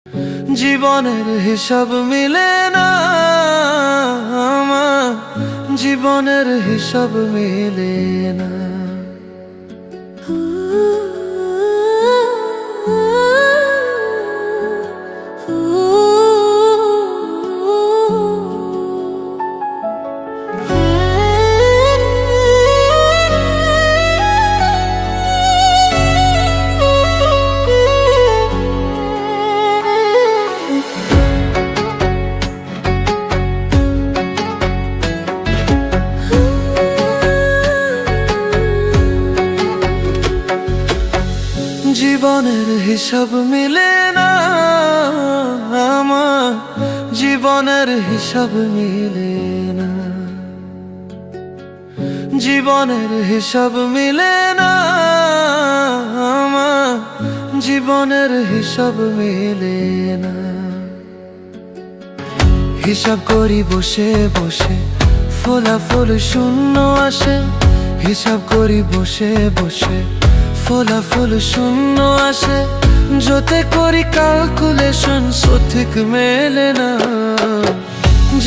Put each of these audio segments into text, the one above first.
জীবনের হিসাব মিলে না আমার, জীবনের হিসাব মিলে না। জীবনের হিসাব মিলে না আমার, জীবনের হিসাব মিলে না। জীবনের হিসাব মিলে না আমার, জীবনের হিসাব মিলে না। হিসাব করি বসে বসে, ফলাফল শূন্য আসে। হিসাব করি বসে বসে, ফলাফল শূন্য আসে। যতে করি ক্যালকুলেশন সঠিক মেলে না।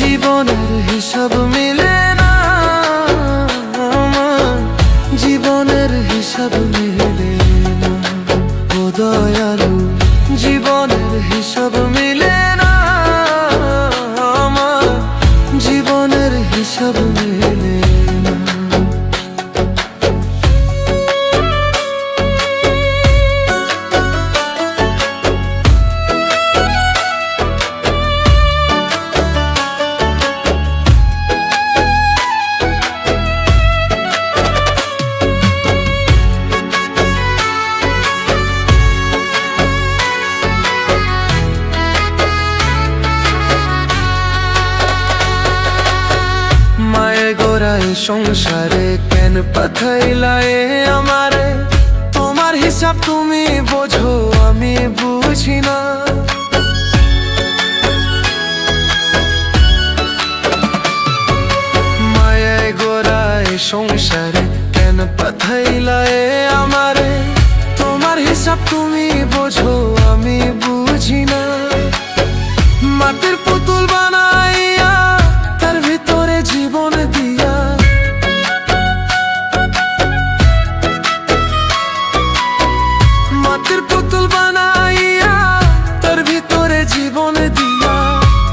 জীবনের হিসাব মিলে না আমার, জীবনের হিসাব মিলে না। ও দয়ালু, জীবনের হিসাব মিলে না আমার, জীবনের হিসাব মিলে না। সংসারে কেন পাঠাইলা আমারে? তোমার হিসাব তুমি বোঝো, আমি বুঝি না। মায়ায় গোড়ায় সংসারে কেন পাঠাইলা আমারে? তোমার হিসাব তুমি বোঝো, আমি বুঝি না। মাটির পুতুল বানাইয়া তার ভিতরে জীবন দিয়া, মাটির পুতুল বানাইয়া তার ভিতরে জীবন দিয়া।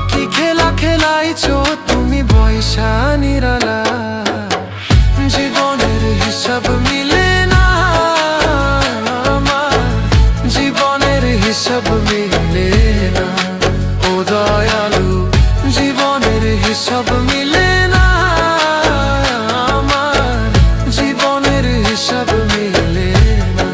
কি খেলা খেলাইছো তুমি বয়সা নিরালা? জীবনের হিসাব মিলে না আমার, জীবনের হিসাব মিলে না। ও দয়ালু, জীবনের হিসাব মিলে না আমার, জীবনের হিসাব মিলে না।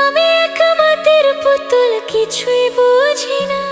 আমি এক মাটির পুতুল, কিছুই বুঝি না।